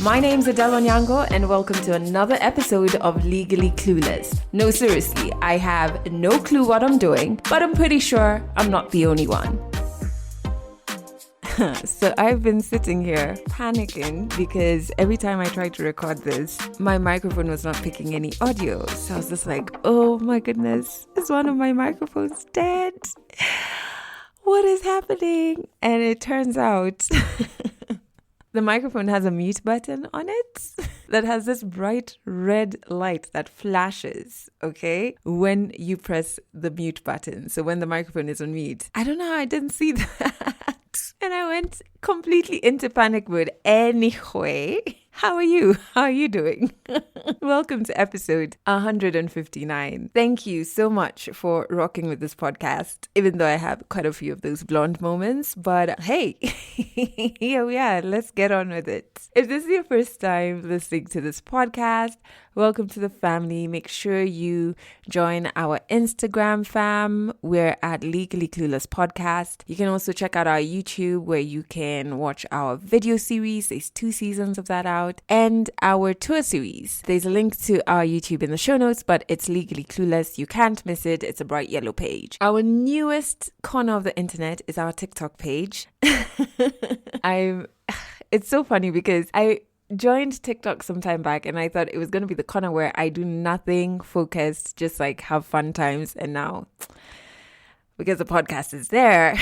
My name's Adele Onyango and welcome to another episode of Legally Clueless. No, seriously, I have no clue what I'm doing, but I'm pretty sure I'm not the only one. So I've been sitting here panicking because every time I tried to record this, my microphone was not picking any audio. So I was just like, oh my goodness, is one of my microphones dead? What is happening? And it turns out the microphone has a mute button on it that has this bright red light that flashes, okay, when you press the mute button. So when the microphone is on mute. I don't know how I didn't see that. And I went completely into panic mode. Anyway, how are you? How are you doing? Welcome to episode 159. Thank you so much for rocking with this podcast, even though I have quite a few of those blonde moments. But hey, here we are. Let's get on with it. If this is your first time listening to this podcast, welcome to the family. Make sure you join our Instagram fam. We're at Legally Clueless Podcast. You can also check out our YouTube where you can watch our video series. There's 2 seasons of that out. And our tour series. There's a link to our YouTube in the show notes, but it's Legally Clueless. You can't miss it. It's a bright yellow page. Our newest corner of the internet is our TikTok page. It's so funny because I joined TikTok some time back and I thought it was going to be the corner where I do nothing focused, just like have fun times. And now, because the podcast is there,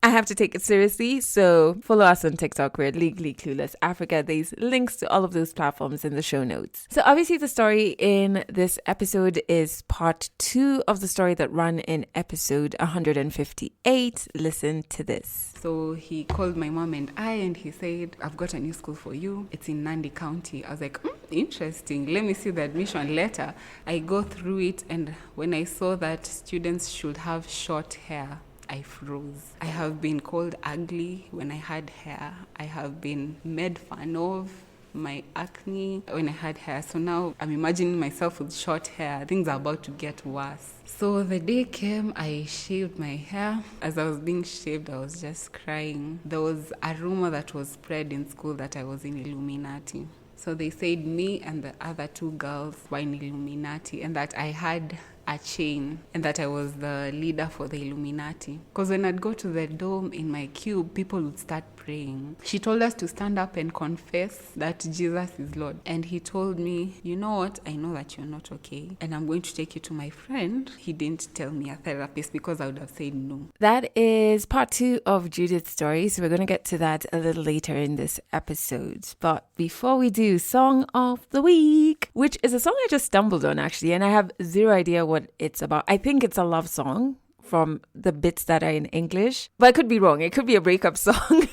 I have to take it seriously. So follow us on TikTok. We're Legally Clueless Africa. There's links to all of those platforms in the show notes. So obviously the story in this episode is part 2 of the story that ran in episode 158. Listen to this. So he called my mom and he said, I've got a new school for you. It's in Nandi County. I was like, interesting. Let me see the admission letter. I go through it, and when I saw that students should have short hair, I froze. I have been called ugly when I had hair. I have been made fun of my acne when I had hair. So now I'm imagining myself with short hair. Things are about to get worse. So the day came, I shaved my hair. As I was being shaved, I was just crying. There was a rumor that was spread in school that I was in Illuminati. So they said me and the other 2 girls were in Illuminati and that I had a chain and that I was the leader for the Illuminati. Because when I'd go to the dome in my cube, people would start praying. She told us to stand up and confess that Jesus is Lord. And he told me, you know what? I know that you're not okay. And I'm going to take you to my friend. He didn't tell me a therapist because I would have said no. That is part 2 of Judith's story. So we're going to get to that a little later in this episode. But before we do, Song of the Week, which is a song I just stumbled on actually. And I have zero idea what it's about. I think it's a love song from the bits that are in English, but I could be wrong. It could be a breakup song.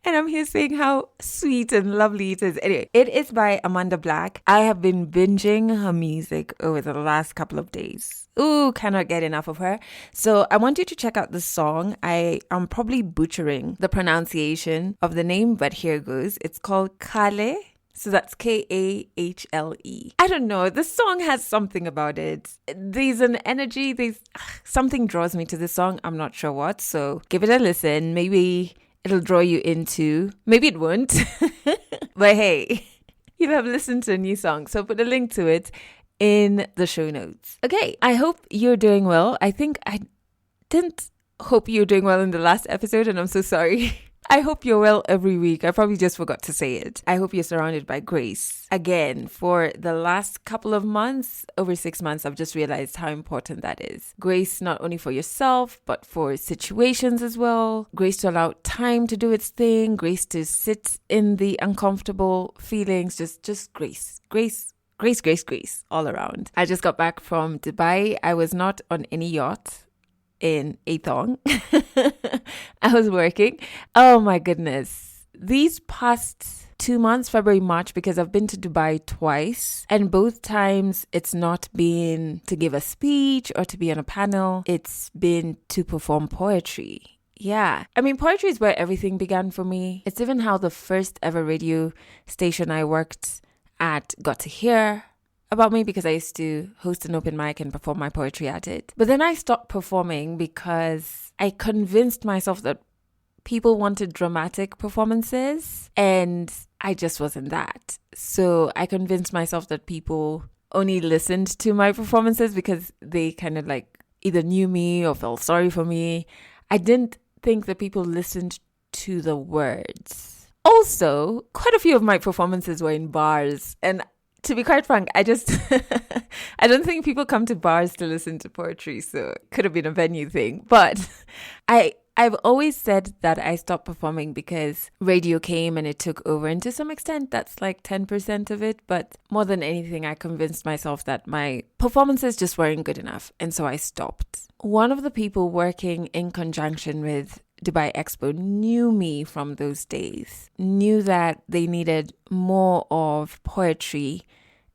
And I'm here saying how sweet and lovely it is. Anyway, it is by Amanda Black. I have been binging her music over the last couple of days. Ooh, cannot get enough of her. So I want you to check out the song. I am probably butchering the pronunciation of the name, but here goes. It's called Kale. So that's Kahle. I don't know. The song has something about it. There's an energy. Something draws me to the song. I'm not sure what. So give it a listen. Maybe it'll draw you into. Maybe it won't. But hey, you'll have listened to a new song. So put a link to it in the show notes. Okay. I hope you're doing well. I think I didn't hope you're doing well in the last episode, and I'm so sorry. I hope you're well every week. I probably just forgot to say it. I hope you're surrounded by grace. Again, for the last couple of months, over 6 months, I've just realized how important that is. Grace not only for yourself, but for situations as well. Grace to allow time to do its thing. Grace to sit in the uncomfortable feelings. Just grace. Grace all around. I just got back from Dubai. I was not on any yacht in a thong. I was working. Oh my goodness. These past 2 months, February, March, because I've been to Dubai twice, and both times it's not been to give a speech or to be on a panel. It's been to perform poetry. Yeah. I mean, poetry is where everything began for me. It's even how the first ever radio station I worked at got to hear about me, because I used to host an open mic and perform my poetry at it. But then I stopped performing because I convinced myself that people wanted dramatic performances, and I just wasn't that. So I convinced myself that people only listened to my performances because they kind of like either knew me or felt sorry for me. I didn't think that people listened to the words. Also, quite a few of my performances were in bars, and to be quite frank, I just I don't think people come to bars to listen to poetry, so it could have been a venue thing. But I've always said that I stopped performing because radio came and it took over. And to some extent, that's like 10% of it. But more than anything, I convinced myself that my performances just weren't good enough. And so I stopped. One of the people working in conjunction with Dubai Expo knew me from those days, knew that they needed more of poetry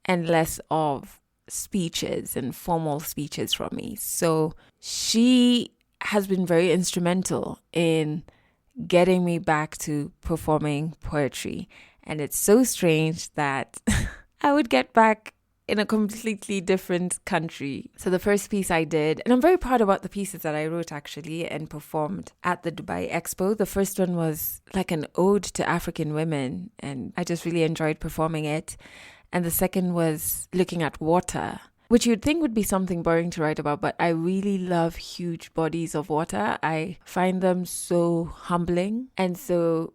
and less of speeches and formal speeches from me. So she has been very instrumental in getting me back to performing poetry. And it's so strange that I would get back in a completely different country. So the first piece I did, and I'm very proud about the pieces that I wrote actually and performed at the Dubai Expo. The first one was like an ode to African women, and I just really enjoyed performing it. And the second was looking at water, which you'd think would be something boring to write about, but I really love huge bodies of water. I find them so humbling. And so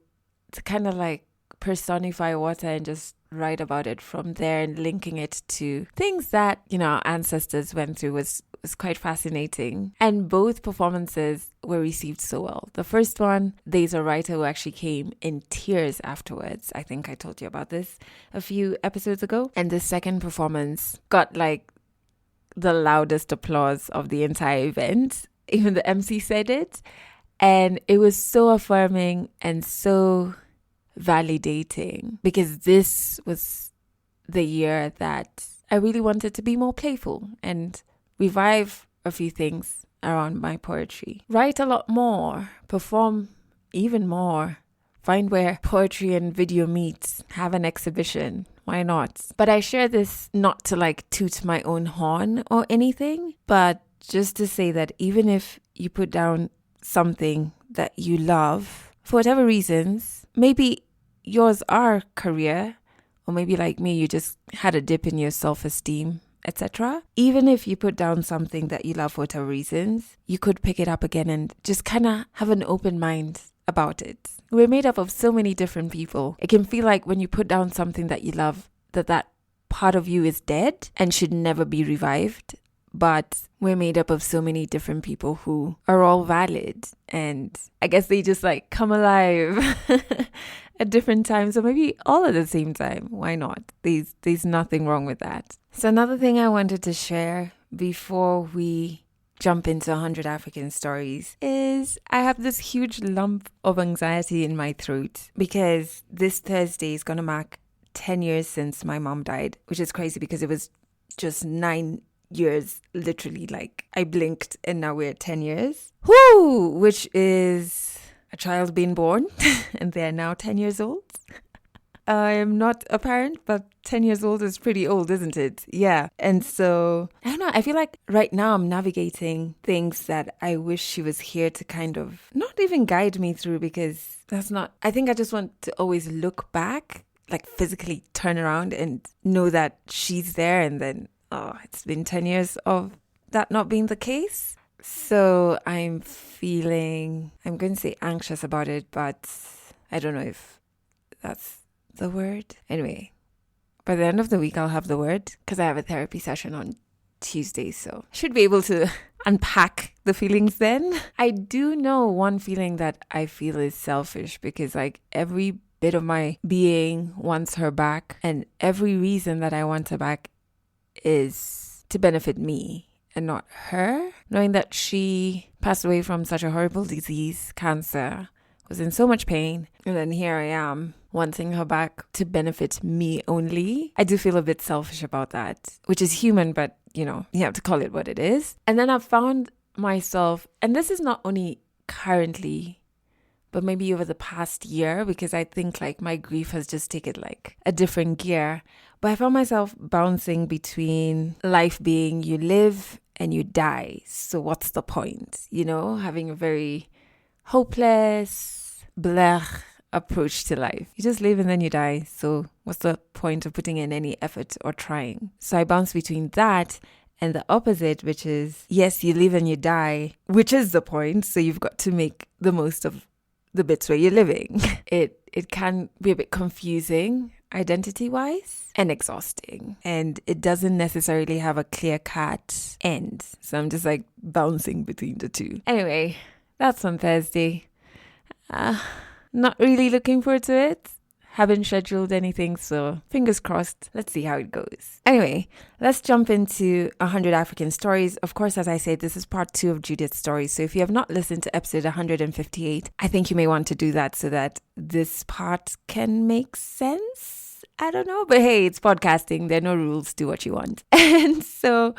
to kind of like personify water and just write about it from there and linking it to things that, you know, our ancestors went through was quite fascinating. And both performances were received so well. The first one, there's a writer who actually came in tears afterwards. I think I told you about this a few episodes ago. And the second performance got like the loudest applause of the entire event. Even the MC said it. And it was so affirming and so validating, because this was the year that I really wanted to be more playful and revive a few things around my poetry. Write a lot more, perform even more, find where poetry and video meet, have an exhibition. Why not? But I share this not to like toot my own horn or anything, but just to say that even if you put down something that you love, for whatever reasons, maybe yours are career, or maybe like me, you just had a dip in your self-esteem, etc. Even if you put down something that you love for whatever reasons, you could pick it up again and just kind of have an open mind about it. We're made up of so many different people. It can feel like when you put down something that you love, that part of you is dead and should never be revived. But we're made up of so many different people who are all valid. And I guess they just like come alive at different times, or maybe all at the same time. Why not? There's nothing wrong with that. So another thing I wanted to share before we jump into 100 African stories is I have this huge lump of anxiety in my throat because this Thursday is going to mark 10 years since my mom died, which is crazy because it was just 9 years, literally, like I blinked and now we're at 10 years. Whoo! Which is a child being born and they're now 10 years old. I am not a parent, but 10 years old is pretty old, isn't it? Yeah. And so, I don't know, I feel like right now I'm navigating things that I wish she was here to kind of not even guide me through, because that's not, I think I just want to always look back, like physically turn around and know that she's there, and then, oh, it's been 10 years of that not being the case. So I'm feeling, I'm going to say anxious about it, but I don't know if that's the word. Anyway, by the end of the week, I'll have the word because I have a therapy session on Tuesday. So I should be able to unpack the feelings then. I do know one feeling that I feel is selfish, because like every bit of my being wants her back, and every reason that I want her back is to benefit me and not her. Knowing that she passed away from such a horrible disease, cancer, was in so much pain, and then here I am wanting her back to benefit me only. I do feel a bit selfish about that, which is human, but you know, you have to call it what it is. And then I've found myself, and this is not only currently, but maybe over the past year, because I think like my grief has just taken like a different gear. But I found myself bouncing between life being you live and you die. So what's the point? You know, having a very hopeless, blech approach to life. You just live and then you die. So what's the point of putting in any effort or trying? So I bounce between that and the opposite, which is, yes, you live and you die, which is the point. So you've got to make the most of the bits where you're living. It can be a bit confusing identity-wise and exhausting. And it doesn't necessarily have a clear-cut end. So I'm just like bouncing between the two. Anyway, that's on Thursday. Not really looking forward to it. Haven't scheduled anything, so fingers crossed. Let's see how it goes. Anyway, let's jump into 100 African stories. Of course, as I said, this is part 2 of Judith's stories. So if you have not listened to episode 158, I think you may want to do that so that this part can make sense. I don't know, but hey, it's podcasting. There are no rules. Do what you want. And so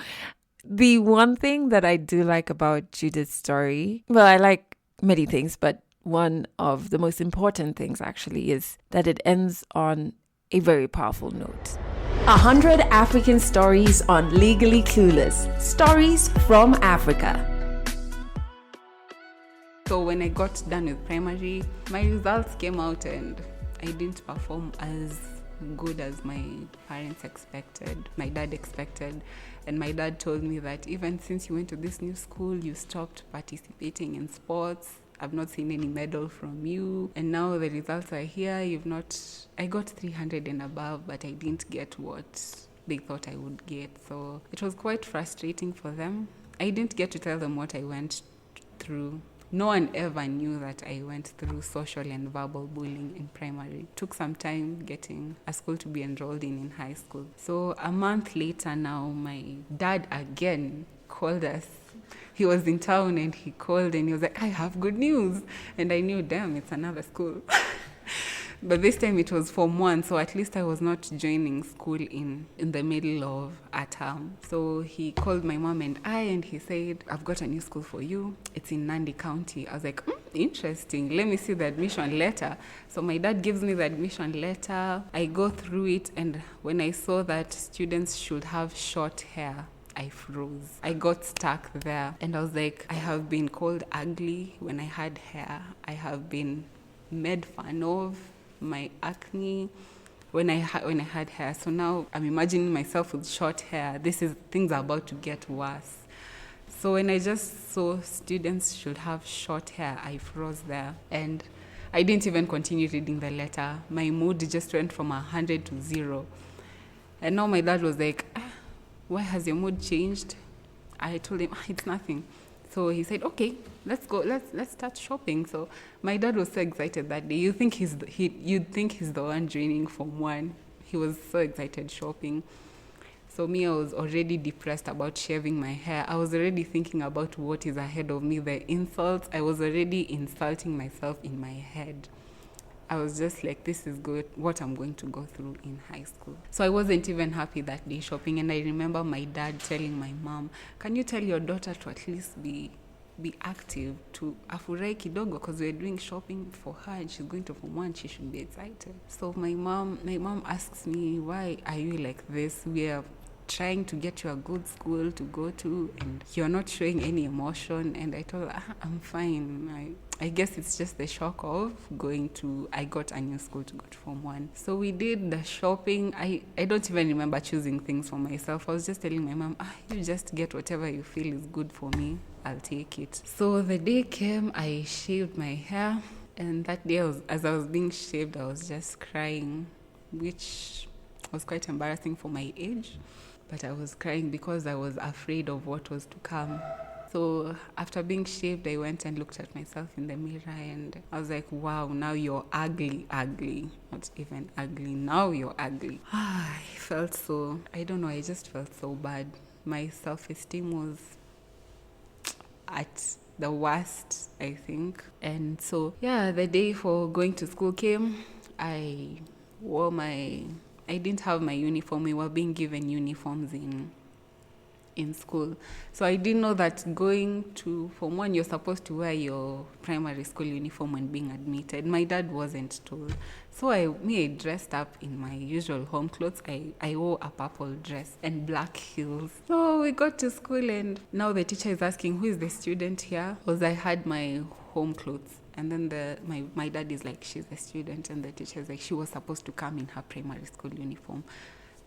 the one thing that I do like about Judith's story, well, I like many things, but one of the most important things actually is that it ends on a very powerful note. 100 African stories on Legally Clueless. Stories from Africa. So when I got done with primary, my results came out and I didn't perform as good as my parents expected, my dad expected. And my dad told me that even since you went to this new school, you stopped participating in sports. I've not seen any medal from you. And now the results are here. I got 300 and above, but I didn't get what they thought I would get. So it was quite frustrating for them. I didn't get to tell them what I went through. No one ever knew that I went through social and verbal bullying in primary. It took some time getting a school to be enrolled in high school. So a month later now, my dad again called us. He was in town and he called and he was like, I have good news. And I knew, damn, it's another school. But this time it was Form 1, so at least I was not joining school in the middle of a term. So he called my mom and he said, I've got a new school for you. It's in Nandi County. I was like, interesting. Let me see the admission letter. So my dad gives me the admission letter. I go through it, and when I saw that students should have short hair, I froze. I got stuck there and I was like, I have been called ugly when I had hair. I have been made fun of, my acne when I had hair. So now I'm imagining myself with short hair. Things are about to get worse. So when I just saw students should have short hair, I froze there. And I didn't even continue reading the letter. My mood just went from 100 to 0. And now my dad was like, why has your mood changed? I told him, it's nothing. So he said, okay, let's go. Let's start shopping. So my dad was so excited that day. You'd think he's the one joining Form 1. He was so excited shopping. So me, I was already depressed about shaving my hair. I was already thinking about what is ahead of me, the insults. I was already insulting myself in my head. I was just like, this is good, what I'm going to go through in high school. So I wasn't even happy that day shopping. And I remember my dad telling my mom, can you tell your daughter to at least be active, to afurai kidogo, because we're doing shopping for her and she's going to Form 1, she should be excited. So my mom asks me, why are you like this? We are trying to get you a good school to go to and you're not showing any emotion. And I told her, I'm fine. I guess it's just the shock of I got a new school to go to Form 1. So we did the shopping. I don't even remember choosing things for myself. I was just telling my mom, you just get whatever you feel is good for me. I'll take it. So the day came, I shaved my hair. And that day, as I was being shaved, I was just crying, which was quite embarrassing for my age. But I was crying because I was afraid of what was to come. So after being shaved, I went and looked at myself in the mirror and I was like, wow, now you're ugly. Not even ugly, now you're ugly. I just felt so bad. My self-esteem was at the worst, I think. And so, the day for going to school came. I didn't have my uniform. We were being given uniforms in in school. So I didn't know that going to Form 1, you're supposed to wear your primary school uniform when being admitted. My dad wasn't told. So I dressed up in my usual home clothes. I wore a purple dress and black heels. So we got to school, and now the teacher is asking, who is the student here? Because I had my home clothes. And then my dad is like, she's a student. And the teacher is like, she was supposed to come in her primary school uniform.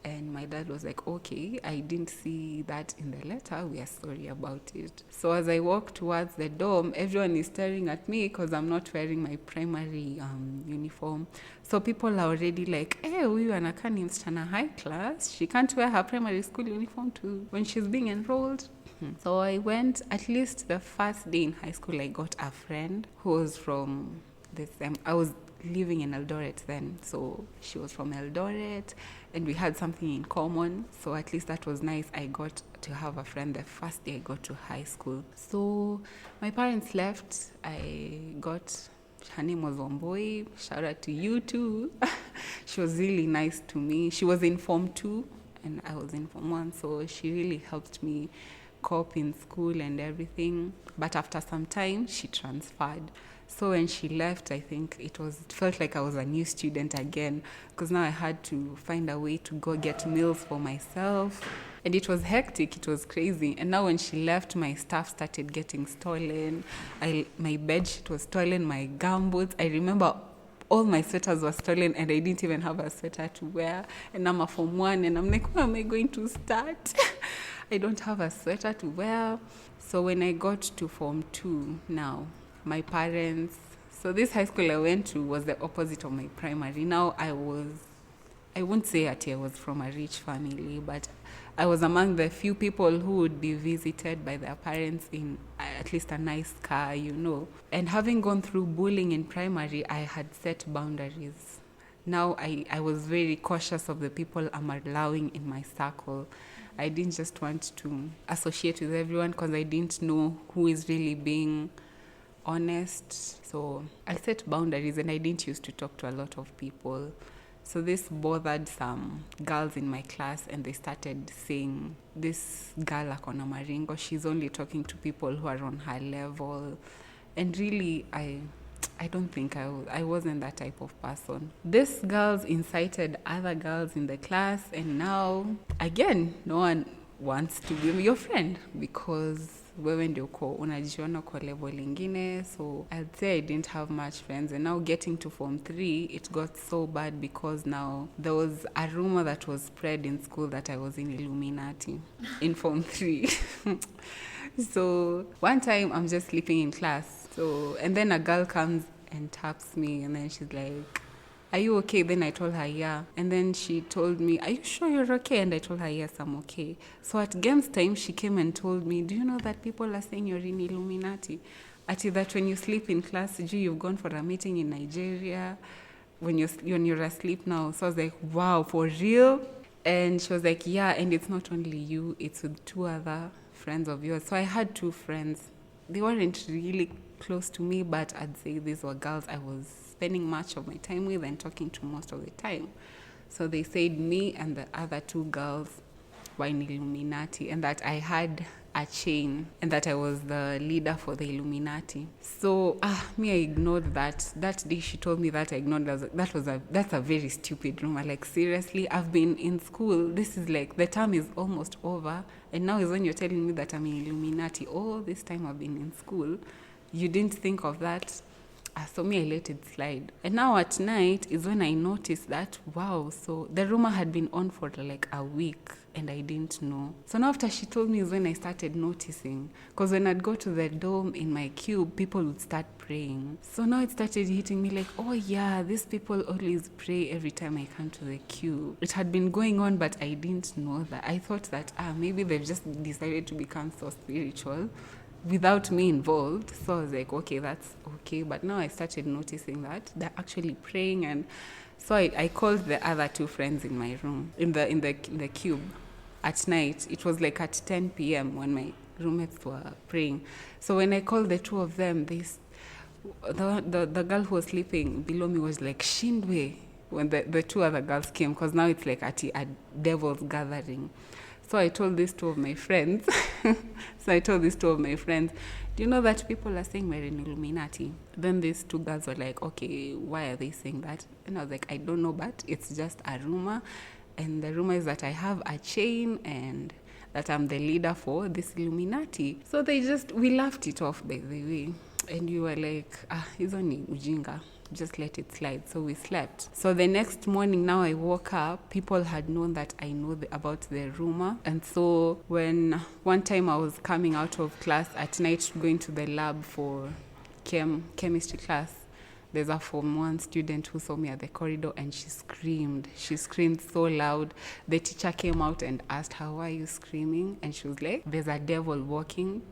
And my dad was like, okay, I didn't see that in the letter. We are sorry about it. So as I walk towards the dorm, everyone is staring at me because I'm not wearing my primary uniform. So people are already like, hey, huyu anakaa ni msichana high class. She can't wear her primary school uniform when she's being enrolled. So I went, at least the first day in high school, I got a friend who was from this. I was living in Eldoret then, so she was from Eldoret, and we had something in common. So at least that was nice. I got to have a friend the first day I got to high school. So my parents left. Her name was Wamboi. Shout out to you too. She was really nice to me. She was in Form 2 and I was in Form 1, so she really helped me cope in school and everything. But after some time, she transferred. So when she left, I think it felt like I was a new student again, because now I had to find a way to go get meals for myself. And it was hectic, it was crazy. And now when she left, my stuff started getting stolen. My bedsheet was stolen, my gumboots. I remember all my sweaters were stolen and I didn't even have a sweater to wear. And I'm a Form 1 and I'm like, where am I going to start? I don't have a sweater to wear. So when I got to Form 2 now, my parents, so this high school I went to was the opposite of my primary. Now I won't say that I was from a rich family, but I was among the few people who would be visited by their parents in at least a nice car, And having gone through bullying in primary, I had set boundaries. Now I was very cautious of the people I'm allowing in my circle. I didn't just want to associate with everyone because I didn't know who is really being honest. So I set boundaries and I didn't used to talk to a lot of people. So this bothered some girls in my class and they started saying, this girl akona maringo, she's only talking to people who are on her level. And really, I don't think I wasn't that type of person. These girls incited other girls in the class, and now, again, no one wants to be your friend because wewe ndio unajiona kwa level ingine. So I'd say I didn't have much friends, and now getting to Form 3, it got so bad because now there was a rumor that was spread in school that I was in Illuminati in Form 3. So one time I'm just sleeping in class. So, and then a girl comes and taps me and then she's like, are you okay? Then I told her, yeah. And then she told me, are you sure you're okay? And I told her, yes, I'm okay. So at games time, she came and told me, do you know that people are saying you're in Illuminati? Ati that when you sleep in class, you've gone for a meeting in Nigeria when you're asleep now. So I was like, wow, for real? And she was like, yeah, and it's not only you, it's with 2 other friends of yours. So I had 2 friends. They weren't really close to me, but I'd say these were girls I was spending much of my time with and talking to most of the time. So they said me and the other 2 girls were in Illuminati and that I had a chain and that I was the leader for the Illuminati. So I ignored that. That day she told me that, I ignored that. That's a very stupid rumor. Like, seriously, I've been in school. This is like, the term is almost over. And now is when you're telling me that I'm in Illuminati. All this time I've been in school. You didn't think of that. So I let it slide. And now at night is when I noticed that, wow, so the rumor had been on for like a week and I didn't know. So now after she told me is when I started noticing. Because when I'd go to the dorm in my cube, people would start praying. So now it started hitting me like, oh yeah, these people always pray every time I come to the cube. It had been going on, but I didn't know that. I thought that, maybe they've just decided to become so spiritual without me involved. So I was like, okay, that's okay. But now I started noticing that they're actually praying. And so I called the other 2 friends in my room, in the cube at night. It was like at 10 p.m. when my roommates were praying. So when I called the 2 of them, the girl who was sleeping below me was like, Shindwe, when the 2 other girls came, because now it's like at a devil's gathering. So I told these two of my friends. Do you know that people are saying we're in Illuminati? Then these two girls were like, okay, why are they saying that? And I was like, I don't know, but it's just a rumor. And the rumor is that I have a chain and that I'm the leader for this Illuminati. So we laughed it off, by the way. And we were like, hizo ni ujinga. Just let it slide. So we slept. So the next morning, now I woke up, people had known that I know about the rumor. And so when one time I was coming out of class at night going to the lab for chemistry class, there's a Form 1 student who saw me at the corridor and she screamed. She screamed so loud. The teacher came out and asked her, why are you screaming? And she was like, there's a devil walking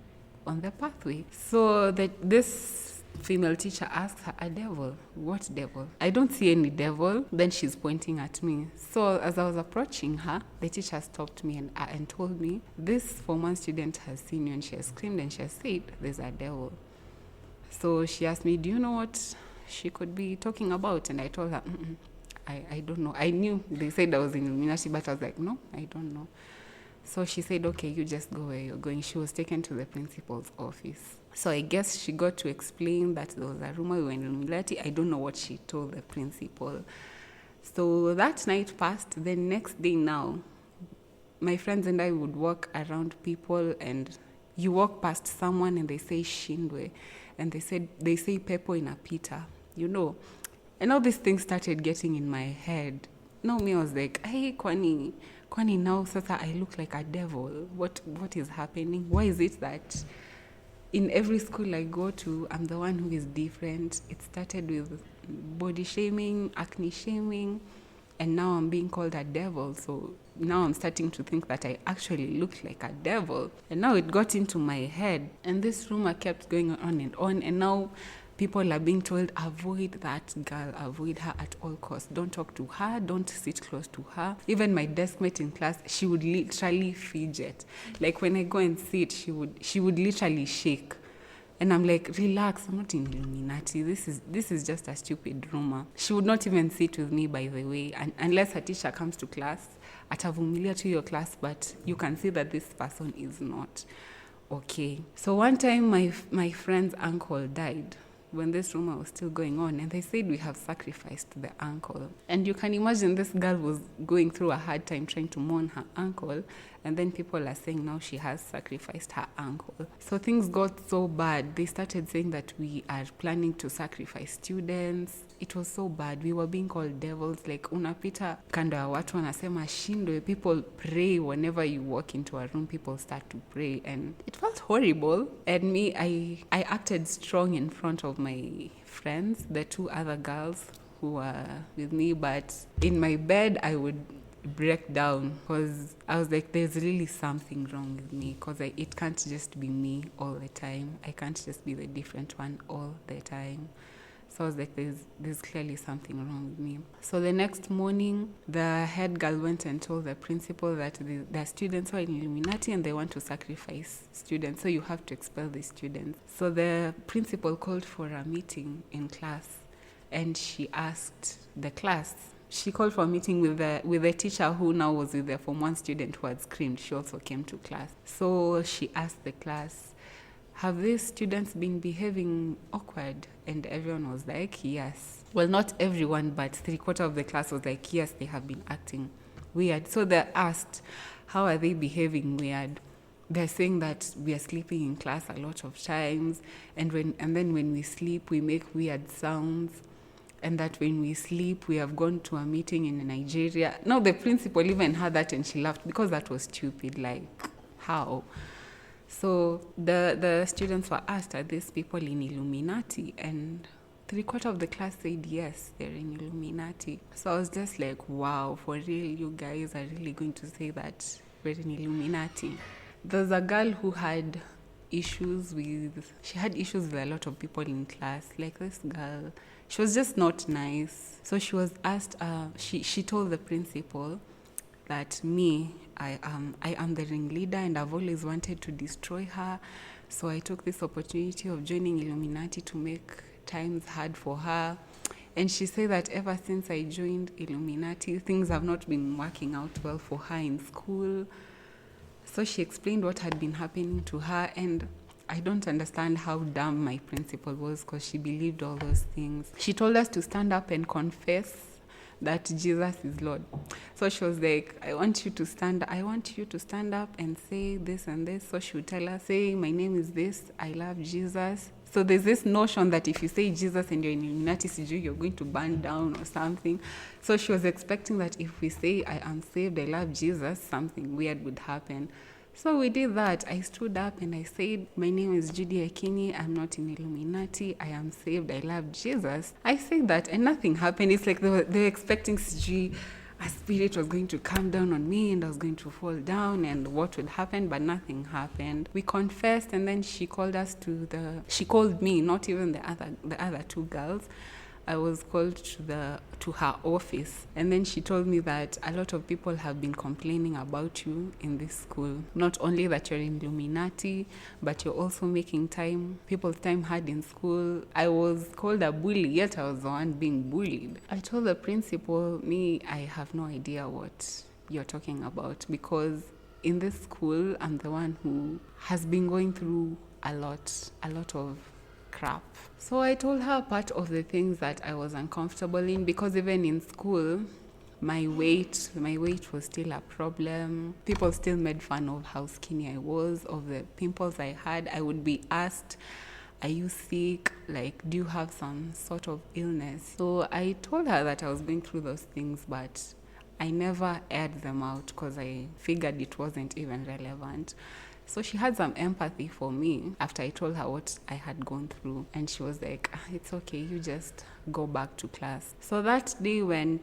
on the pathway. So this female teacher asked her, a devil? What devil? I don't see any devil. Then she's pointing at me. So as I was approaching her, the teacher stopped me and told me, this Form 1 student has seen you, and she has screamed and she has said, there's a devil. So she asked me, do you know what she could be talking about? And I told her, I don't know. I knew they said I was in Illuminati, but I was like, no, I don't know. So she said, okay, you just go where you're going. She was taken to the principal's office. So I guess she got to explain that there was a rumor we were in Illuminati. I don't know what she told the principal. So that night passed. The next day now, my friends and I would walk around people, and you walk past someone and they say Shindwe, and they say Pepo in a pita, you know. And all these things started getting in my head. Now me, I was like, hey, kwani now sasa I look like a devil. What is happening? Why is it that in every school I go to, I'm the one who is different? It started with body shaming, acne shaming, and now I'm being called a devil. So now I'm starting to think that I actually look like a devil. And now it got into my head. And this rumor kept going on. And now people are being told, avoid that girl, avoid her at all costs. Don't talk to her, don't sit close to her. Even my desk mate in class, she would literally fidget. Like when I go and sit, she would literally shake. And I'm like, relax, I'm not in Illuminati. This is just a stupid rumor. She would not even sit with me, by the way, unless her teacher comes to class. Atavumilia to your class, but you can see that this person is not okay. So one time my friend's uncle died when this rumor was still going on, and they said we have sacrificed the uncle. And you can imagine this girl was going through a hard time trying to mourn her uncle, and then people are saying now she has sacrificed her uncle. So things got so bad. They started saying that we are planning to sacrifice students. It was so bad. We were being called devils. Like unapita kando ya watu wanasema shindwe. People pray whenever you walk into a room. People start to pray, and it felt horrible. And me, I acted strong in front of my friends, the two other girls who were with me, but in my bed I would break down because I was like, there's really something wrong with me, because it can't just be me all the time. I can't just be the different one all the time. So I was like, there's clearly something wrong with me. So the next morning, the head girl went and told the principal that the students are in Illuminati and they want to sacrifice students, so you have to expel the students. So the principal called for a meeting in class, and she asked the class. She called for a meeting with the teacher who now was with the Form 1 student who had screamed. She also came to class. So she asked the class, have these students been behaving awkward? And everyone was like, yes. Well, not everyone, but 3/4 of the class was like, yes, they have been acting weird. So they asked, how are they behaving weird? They're saying that we are sleeping in class a lot of times, and then when we sleep, we make weird sounds, and that when we sleep, we have gone to a meeting in Nigeria. Now, the principal even heard that and she laughed because that was stupid. Like, how? So the students were asked, are these people in Illuminati? And 3/4 of the class said, yes, they're in Illuminati. So I was just like, wow, for real, you guys are really going to say that we're in Illuminati? There's a girl who had issues with a lot of people in class. Like this girl, she was just not nice. So she was asked, she told the principal that I am the ringleader and I've always wanted to destroy her. So I took this opportunity of joining Illuminati to make times hard for her. And she said that ever since I joined Illuminati, things have not been working out well for her in school. So she explained what had been happening to her, and I don't understand how dumb my principal was, because she believed all those things. She told us to stand up and confess that Jesus is Lord. So she was like, I want you to stand up and say this and this. So she would tell us, say, my name is this, I love Jesus. So there's this notion that if you say Jesus and you're in Illuminati CG, you're going to burn down or something. So she was expecting that if we say, I am saved, I love Jesus, something weird would happen. So we did that. I stood up and I said, my name is Judy Akinyi. I'm not in Illuminati. I am saved. I love Jesus. I said that and nothing happened. It's like they were expecting CG, a spirit was going to come down on me and I was going to fall down and what would happen, but nothing happened. We confessed, and then she called me, not even the other two girls. I was called to her office, and then she told me that a lot of people have been complaining about you in this school. Not only that you're in Illuminati, but you're also making people's time hard in school. I was called a bully, yet I was the one being bullied. I told the principal, I have no idea what you're talking about, because in this school, I'm the one who has been going through a lot of crap. So I told her part of the things that I was uncomfortable in, because even in school, my weight was still a problem. People still made fun of how skinny I was, of the pimples I had. I would be asked, are you sick? Like, do you have some sort of illness? So I told her that I was going through those things, but I never aired them out because I figured it wasn't even relevant. So she had some empathy for me after I told her what I had gone through. And she was like, it's okay, you just go back to class. So that day when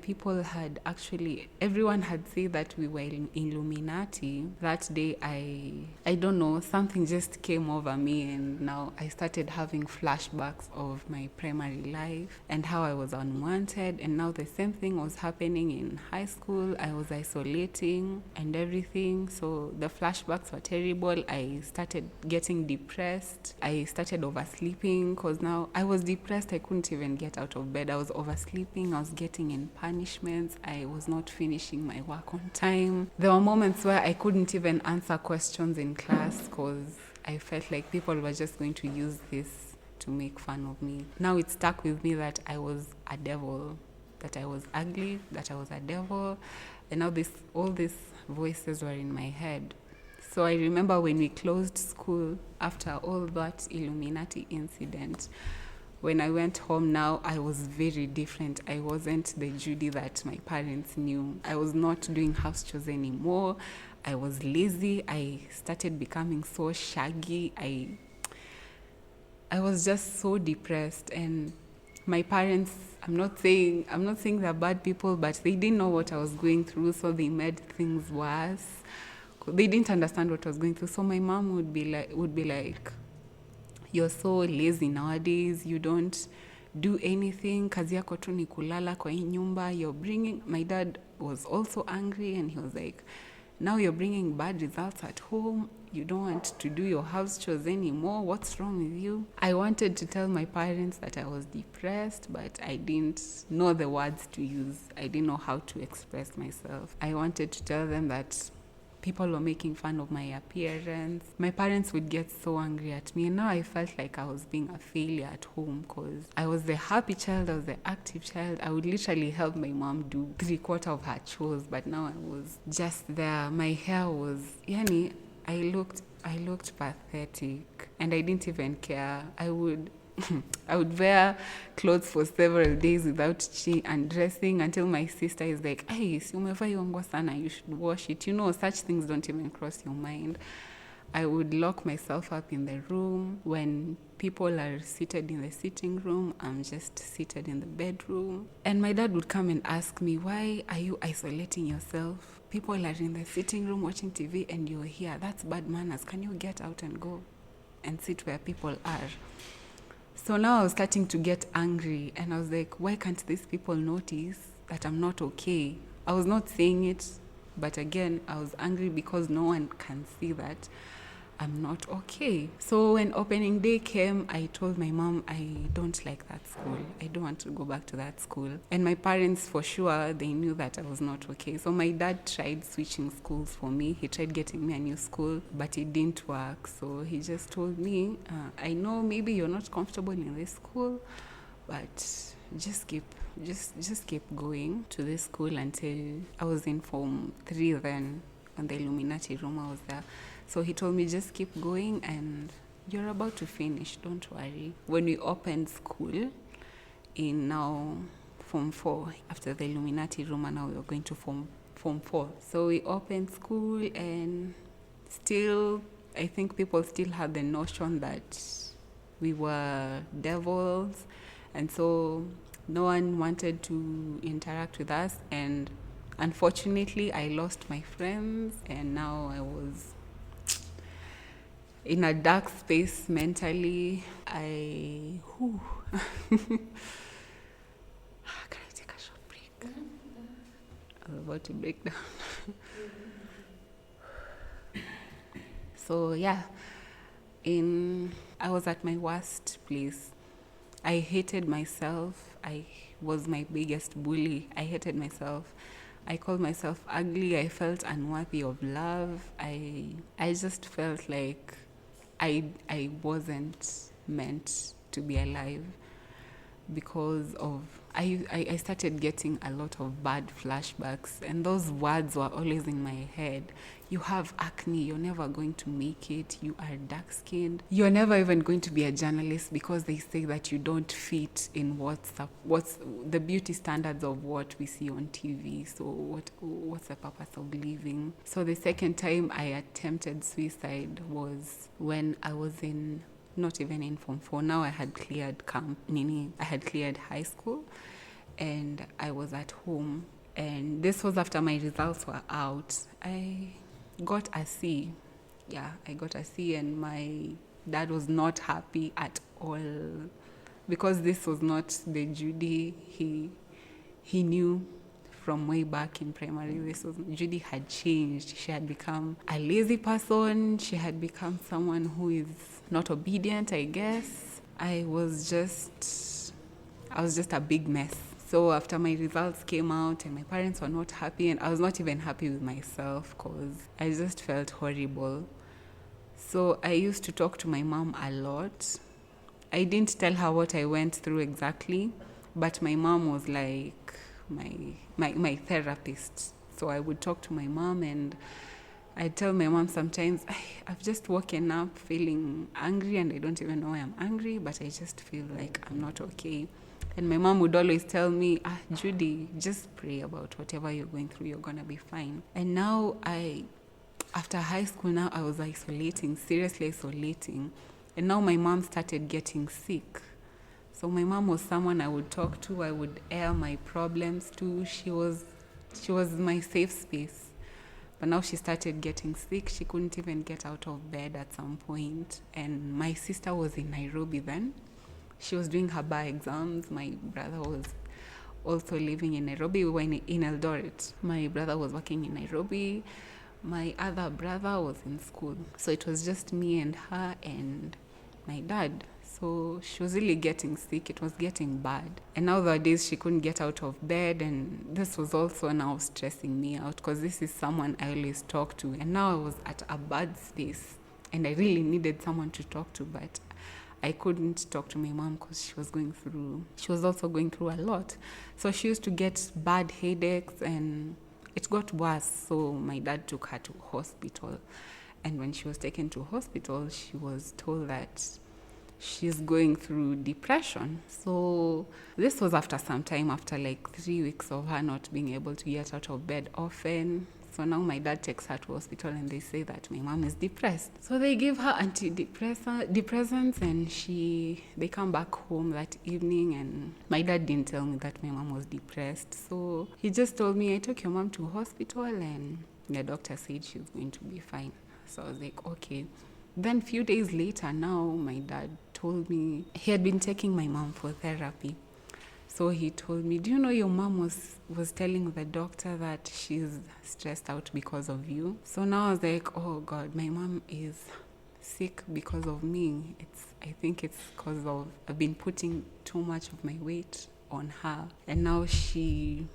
everyone had said that we were in Illuminati, that day I don't know, something just came over me, and now I started having flashbacks of my primary life and how I was unwanted. And now the same thing was happening in high school. I was isolating and everything. So the flashbacks were terrible. I started getting depressed. I started oversleeping, because now I was depressed. I couldn't even get out of bed. I was oversleeping. I was getting in punishments. I was not finishing my work on time. There were moments where I couldn't even answer questions in class because I felt like people were just going to use this to make fun of me. Now it stuck with me that I was a devil, that I was ugly, that I was a devil, and now all these voices were in my head. So I remember when we closed school after all that Illuminati incident, when I went home now, I was very different. I wasn't the Judy that my parents knew. I was not doing house chores anymore. I was lazy. I started becoming so shaggy. I was just so depressed, and my parents, I'm not saying they're bad people, but they didn't know what I was going through, so they made things worse. They didn't understand what I was going through. So my mom would be like, you're so lazy nowadays, you don't do anything, kazi yako tu ni kulala kwa hii nyumba, my dad was also angry, and he was like, now you're bringing bad results at home, you don't want to do your house chores anymore, what's wrong with you? I wanted to tell my parents that I was depressed, but I didn't know the words to use. I didn't know how to express myself. I wanted to tell them that people were making fun of my appearance. My parents would get so angry at me, and now I felt like I was being a failure at home, because I was the happy child, I was the active child. I would literally help my mom do 3/4 of her chores, but now I was just there. My hair was, I looked pathetic, and I didn't even care. I would wear clothes for several days without undressing until my sister is like, hey, si umevaa hiyo nguo sana, you should wash it. Such things don't even cross your mind. I would lock myself up in the room. When people are seated in the sitting room, I'm just seated in the bedroom. And my dad would come and ask me, why are you isolating yourself? People are in the sitting room watching TV and you're here. That's bad manners. Can you get out and go and sit where people are? So now I was starting to get angry, and I was like, why can't these people notice that I'm not okay? I was not saying it, but again, I was angry because no one can see that I'm not okay. So when opening day came, I told my mom, I don't like that school. I don't want to go back to that school. And my parents, for sure, they knew that I was not okay. So my dad tried switching schools for me. He tried getting me a new school, but it didn't work. So he just told me, I know maybe you're not comfortable in this school, but just keep going to this school until I was in Form 3 then. On the Illuminati room, I was there. So he told me, just keep going and you're about to finish, don't worry. When we opened school in now Form 4, after the Illuminati room, and now we were going to Form 4. So we opened school, and still, I think people still had the notion that we were devils, and so no one wanted to interact with us. And unfortunately, I lost my friends, and now I was in a dark space mentally. Can I take a short break? I was about to break down. So yeah, I was at my worst place. I hated myself. I was my biggest bully. I hated myself. I called myself ugly. I felt unworthy of love. I just felt like I wasn't meant to be alive, because of I started getting a lot of bad flashbacks, and those words were always in my head. You have acne, you're never going to make it, you are dark skinned, you're never even going to be a journalist, because they say that you don't fit in what's the beauty standards of what we see on TV. So what's the purpose of living? So the second time I attempted suicide was when I was not even in Form 4. Now I had cleared I had cleared high school, and I was at home. And this was after my results were out. I got a C. Yeah, I got a C, and my dad was not happy at all, because this was not the Judy he knew from way back in primary. Judy had changed. She had become a lazy person. She had become someone who is not obedient, I guess. I was just a big mess. So after my results came out and my parents were not happy, and I was not even happy with myself, because I just felt horrible. So I used to talk to my mom a lot. I didn't tell her what I went through exactly, but my mom was like my therapist. So I would talk to my mom, and I'd tell my mom sometimes, I've just woken up feeling angry, and I don't even know why I'm angry, but I just feel like I'm not okay. And my mom would always tell me, Judy, just pray about whatever you're going through, you're gonna be fine. And now after high school, now I was seriously isolating. And now my mom started getting sick. So my mom was someone I would talk to, I would air my problems to. She was my safe space. But now she started getting sick. She couldn't even get out of bed at some point. And my sister was in Nairobi then. She was doing her bar exams. My brother was also living in Nairobi. We were in Eldoret. My brother was working in Nairobi. My other brother was in school. So it was just me and her and my dad. So she was really getting sick. It was getting bad. And nowadays she couldn't get out of bed. And this was also now stressing me out, because this is someone I always talk to. And now I was at a bad space. And I really needed someone to talk to. But I couldn't talk to my mom, because she was also going through a lot. So she used to get bad headaches, and it got worse. So my dad took her to hospital. And when she was taken to hospital, she was told that she's going through depression. So this was after some time, after like 3 weeks of her not being able to get out of bed often. So now my dad takes her to hospital, and they say that my mom is depressed. So they give her antidepressants, and they come back home that evening, and my dad didn't tell me that my mom was depressed. So he just told me, I took your mom to hospital, and the doctor said she's going to be fine. So I was like, okay. Then few days later, now my dad told me he had been taking my mom for therapy. So he told me, do you know your mom was telling the doctor that she's stressed out because of you? So now I was like, oh God, my mom is sick because of me. I think it's because of I've been putting too much of my weight on her, and now she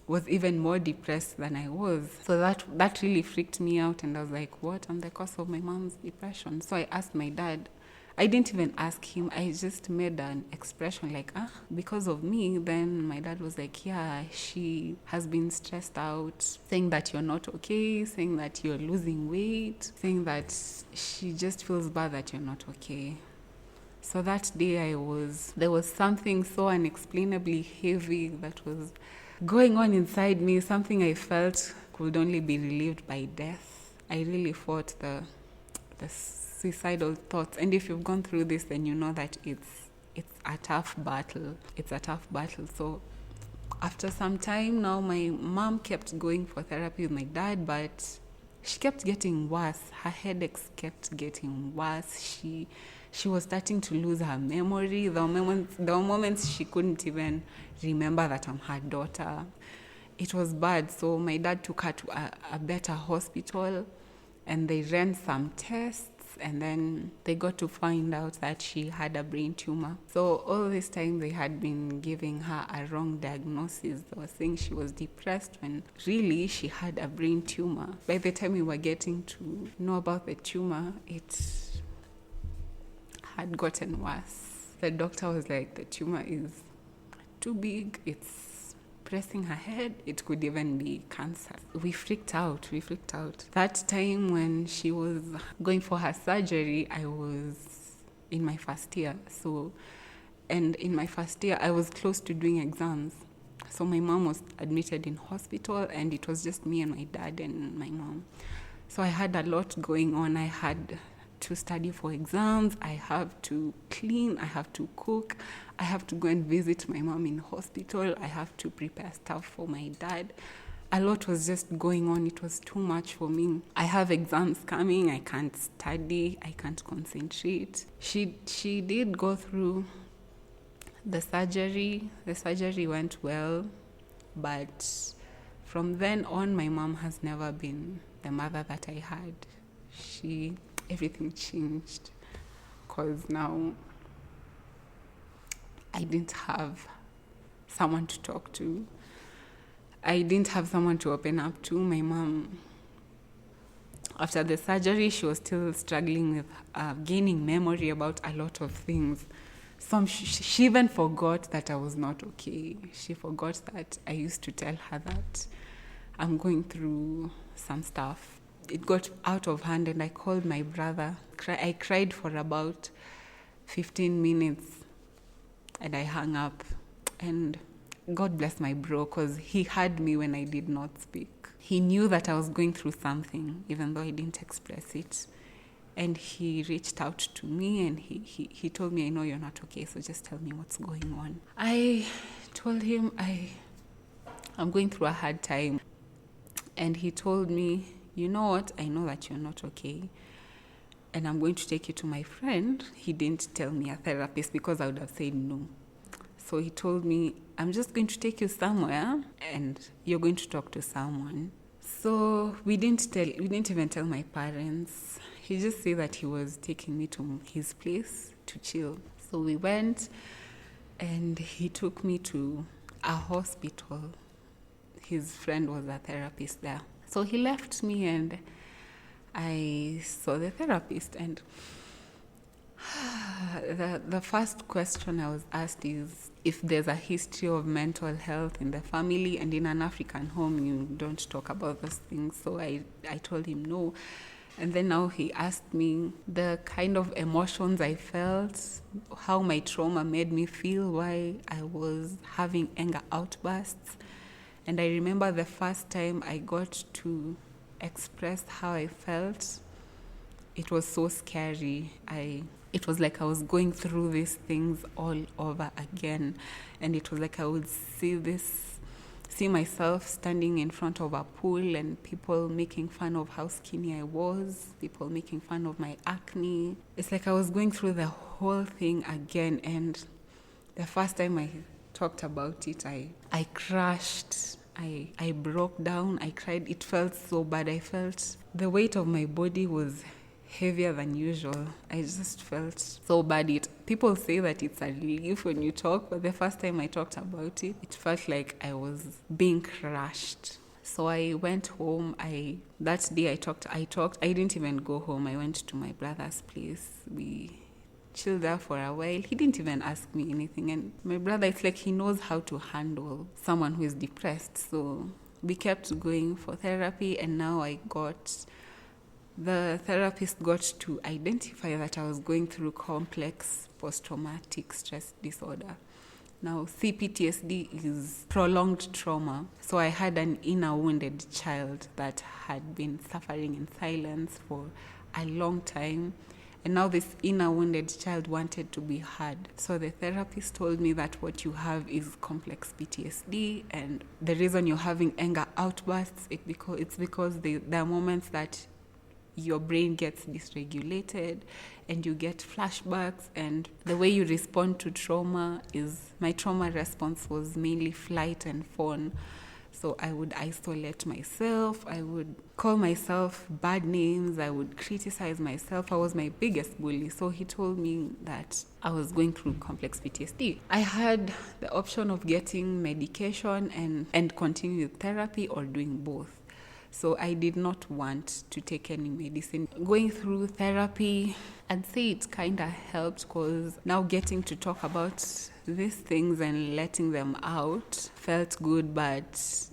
was even more depressed than I was. So that really freaked me out, and I was like, what? I'm the cause of my mom's depression. So I asked my dad. I didn't even ask him. I just made an expression like, because of me. Then my dad was like, yeah, she has been stressed out, saying that you're not okay, saying that you're losing weight, saying that she just feels bad that you're not okay. So that day there was something so unexplainably heavy that was going on inside me, something I felt could only be relieved by death. I really fought the suicidal thoughts, and if you've gone through this, then you know that it's a tough battle. It's a tough battle. So after some time now, my mom kept going for therapy with my dad, but she kept getting worse. Her headaches kept getting worse. She was starting to lose her memory. There were moments she couldn't even remember that I'm her daughter. It was bad. So my dad took her to a better hospital, and they ran some tests, and then they got to find out that she had a brain tumor. So all this time they had been giving her a wrong diagnosis. They were saying she was depressed when really she had a brain tumor. By the time we were getting to know about the tumor, it had gotten worse. The doctor was like, the tumor is too big, it's pressing her head, it could even be cancer. We freaked out. That time when she was going for her surgery, I was in my first year. And in my first year, I was close to doing exams. So my mom was admitted in hospital, and it was just me and my dad and my mom. So I had a lot going on. I had to study for exams, I have to clean, I have to cook, I have to go and visit my mom in hospital, I have to prepare stuff for my dad. A lot was just going on. It was too much for me. I have exams coming, I can't study, I can't concentrate. She did go through the surgery. The surgery went well, but from then on, my mom has never been the mother that I had. Everything changed, because now I didn't have someone to talk to. I didn't have someone to open up to. My mom, after the surgery, she was still struggling with gaining memory about a lot of things. She even forgot that I was not okay. She forgot that I used to tell her that I'm going through some stuff. It got out of hand, and I called my brother. I cried for about 15 minutes, and I hung up. And God bless my bro, because he heard me when I did not speak. He knew that I was going through something, even though I didn't express it. And he reached out to me, and he told me, I know you're not okay, so just tell me what's going on. I told him I'm going through a hard time. And he told me, you know what, I know that you're not okay, and I'm going to take you to my friend. He didn't tell me a therapist, because I would have said no. So he told me, I'm just going to take you somewhere, and you're going to talk to someone. So we didn't even tell my parents. He just said that he was taking me to his place to chill. So we went, and he took me to a hospital. His friend was a therapist there. So he left me, and I saw the therapist, and the first question I was asked is if there's a history of mental health in the family, and in an African home you don't talk about those things. So I told him no. And then now he asked me the kind of emotions I felt, how my trauma made me feel, why I was having anger outbursts. And I remember the first time I got to express how I felt, it was so scary. It was like I was going through these things all over again. And it was like I would see myself standing in front of a pool, and people making fun of how skinny I was, people making fun of my acne. It's like I was going through the whole thing again. And the first time I talked about it, I crashed. I broke down. I cried. It felt so bad. I felt the weight of my body was heavier than usual. I just felt so bad. People say that it's a relief when you talk, but the first time I talked about it, it felt like I was being crushed. So I went home. That day I talked. I didn't even go home. I went to my brother's place. We chilled there for a while. He didn't even ask me anything. And my brother, it's like he knows how to handle someone who is depressed. So we kept going for therapy, and now the therapist got to identify that I was going through complex post-traumatic stress disorder. Now, CPTSD is prolonged trauma. So I had an inner wounded child that had been suffering in silence for a long time. And now this inner wounded child wanted to be heard. So the therapist told me that what you have is complex PTSD, and the reason you're having anger outbursts, it's because there are moments that your brain gets dysregulated and you get flashbacks, and the way you respond to trauma is, my trauma response was mainly flight and fawn. So I would isolate myself, I would call myself bad names, I would criticize myself. I was my biggest bully. So he told me that I was going through complex PTSD. I had the option of getting medication and continue therapy, or doing both. So I did not want to take any medicine. Going through therapy, I'd say it kind of helped, because now getting to talk about these things and letting them out felt good, but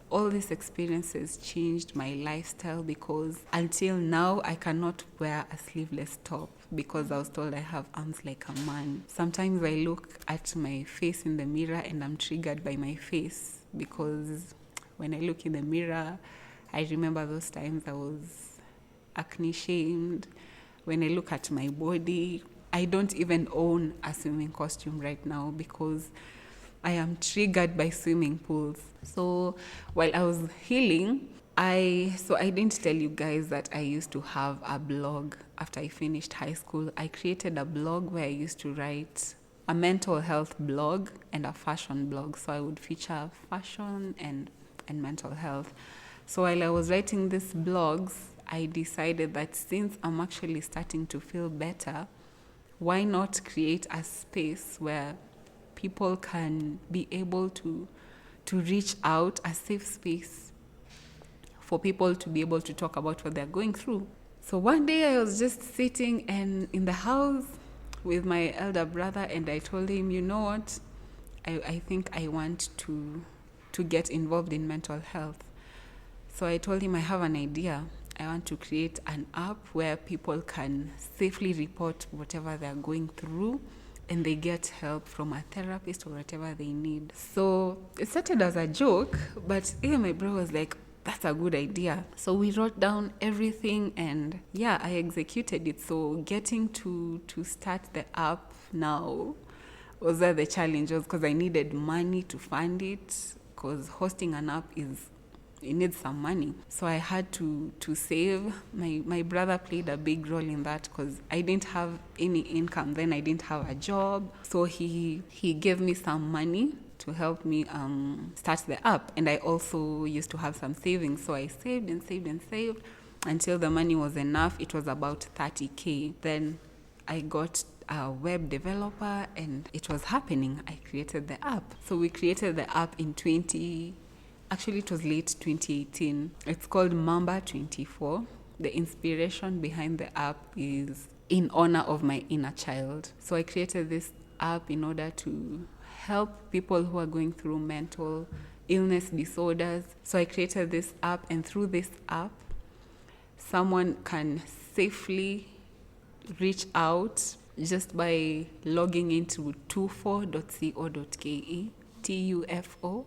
all these experiences changed my lifestyle, because until now I cannot wear a sleeveless top because I was told I have arms like a man. Sometimes I look at my face in the mirror and I'm triggered by my face, because when I look in the mirror, I remember those times I was acne shamed. When I look at my body, I don't even own a swimming costume right now because I am triggered by swimming pools. So while I was healing, I didn't tell you guys that I used to have a blog after I finished high school. I created a blog where I used to write a mental health blog and a fashion blog. So I would feature fashion and mental health. So while I was writing these blogs, I decided that since I'm actually starting to feel better, why not create a space where people can be able to reach out, a safe space for people to be able to talk about what they're going through. So one day I was just sitting in the house with my elder brother, and I told him, you know what, I think I want to get involved in mental health. So I told him I have an idea. I want to create an app where people can safely report whatever they're going through, and they get help from a therapist or whatever they need. So it started as a joke, but even my bro was like, that's a good idea. So we wrote down everything, and yeah, I executed it. So getting to start the app now was where the challenge was, because I needed money to fund it, because hosting an app it needs some money. So I had to save. My brother played a big role in that, because I didn't have any income then. I didn't have a job. So he gave me some money to help me start the app. And I also used to have some savings. So I saved and saved and saved until the money was enough. It was about 30K. Then I got a web developer, and it was happening. I created the app. So we created the app in it was late 2018. It's called Mamba 24. The inspiration behind the app is in honor of my inner child. So I created this app in order to help people who are going through mental illness disorders. So I created this app, and through this app, someone can safely reach out just by logging into tufo.co.ke, tufo.co.ke.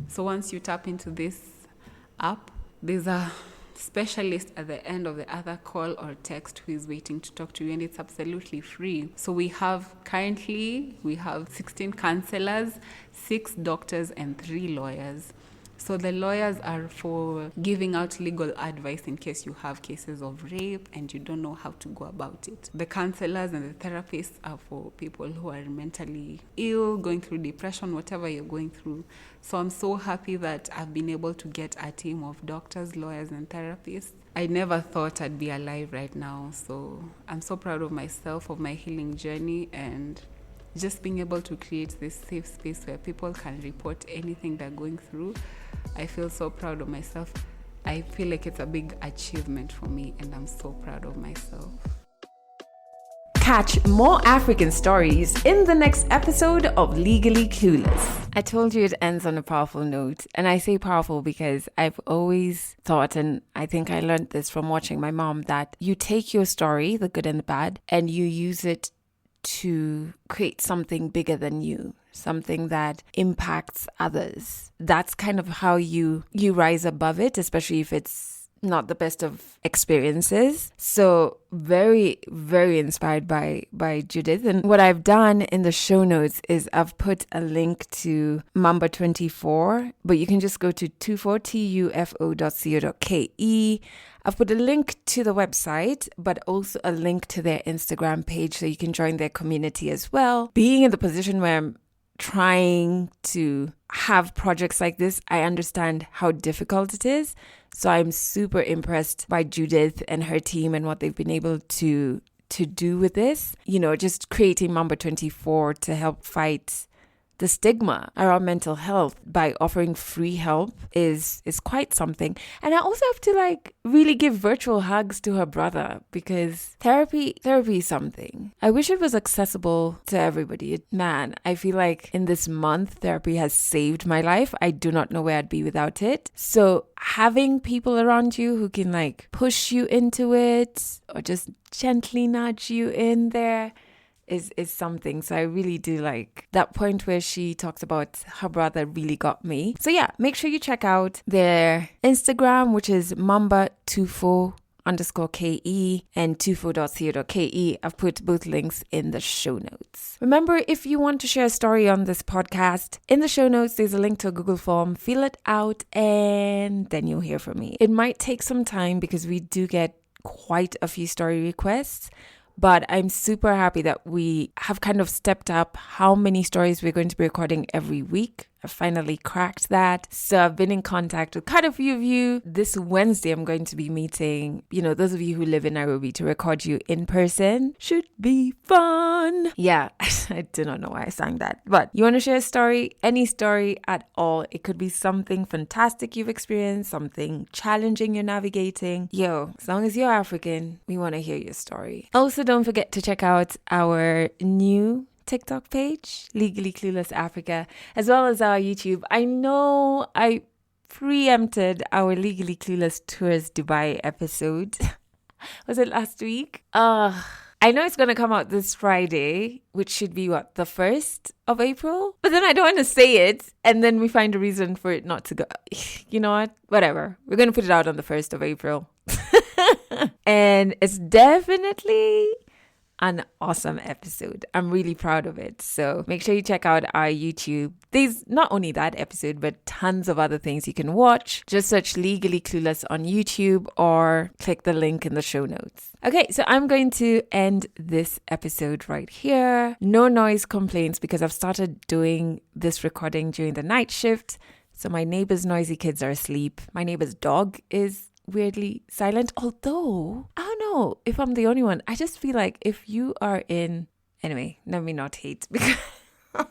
So once you tap into this app, there's a specialist at the end of the other call or text who is waiting to talk to you, and it's absolutely free. So we have 16 counselors, 6 doctors, and 3 lawyers. So the lawyers are for giving out legal advice in case you have cases of rape and you don't know how to go about it. The counselors and the therapists are for people who are mentally ill, going through depression, whatever you're going through. So I'm so happy that I've been able to get a team of doctors, lawyers, and therapists. I never thought I'd be alive right now. So I'm so proud of myself, of my healing journey, and just being able to create this safe space where people can report anything they're going through. I feel so proud of myself. I feel like it's a big achievement for me, and I'm so proud of myself. Catch more African stories in the next episode of Legally Clueless. I told you it ends on a powerful note, and I say powerful because I've always thought, and I think I learned this from watching my mom, that you take your story, the good and the bad, and you use it to create something bigger than you, something that impacts others. That's kind of how you rise above it, especially if it's not the best of experiences. So very, very inspired by Judith. And what I've done in the show notes is I've put a link to Mamba24, but you can just go to tufo.co.ke. I've put a link to the website, but also a link to their Instagram page so you can join their community as well. Being in the position where I'm trying to have projects like this, I understand how difficult it is. So I'm super impressed by Judith and her team and what they've been able to do with this. You know, just creating Mamba24 to help fight the stigma around mental health by offering free help is quite something. And I also have to really give virtual hugs to her brother, because therapy is something. I wish it was accessible to everybody. Man, I feel like in this month, therapy has saved my life. I do not know where I'd be without it. So having people around you who can push you into it or just gently nudge you in there is something. So I really do like that point where she talks about her brother really got me. So yeah, make sure you check out their Instagram, which is mamba24_ke and tufo.co.ke. I've put both links in the show notes. Remember, if you want to share a story on this podcast, in the show notes, there's a link to a Google form. Fill it out and then you'll hear from me. It might take some time because we do get quite a few story requests, but I'm super happy that we have kind of stepped up how many stories we're going to be recording every week. I finally cracked that. So I've been in contact with quite a few of you. This Wednesday, I'm going to be meeting, those of you who live in Nairobi to record you in person. Should be fun. Yeah, I do not know why I sang that. But you want to share a story, any story at all. It could be something fantastic you've experienced, something challenging you're navigating. As long as you're African, we want to hear your story. Also, don't forget to check out our new TikTok page, Legally Clueless Africa, as well as our YouTube. I know I preempted our Legally Clueless Tours Dubai episode. Was it last week? I know it's going to come out this Friday, which should be the 1st of April? But then I don't want to say it, and then we find a reason for it not to go. You know what? Whatever. We're going to put it out on the 1st of April. And it's definitely an awesome episode. I'm really proud of it. So make sure you check out our YouTube. There's not only that episode, but tons of other things you can watch. Just search Legally Clueless on YouTube or click the link in the show notes. Okay, so I'm going to end this episode right here. No noise complaints because I've started doing this recording during the night shift. So my neighbor's noisy kids are asleep. My neighbor's dog is weirdly silent, although I don't know if I'm the only one. I just feel like if you are anyway, let me not hate, because I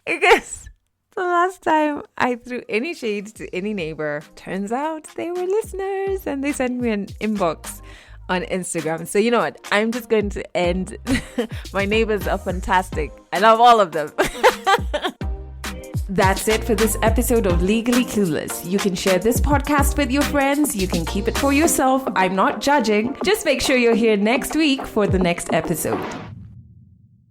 guess the last time I threw any shade to any neighbor, turns out they were listeners and they sent me an inbox on Instagram. So you know what, I'm just going to end. My neighbors are fantastic. I love all of them. That's it for this episode of Legally Clueless. You can share this podcast with your friends. You can keep it for yourself. I'm not judging. Just make sure you're here next week for the next episode.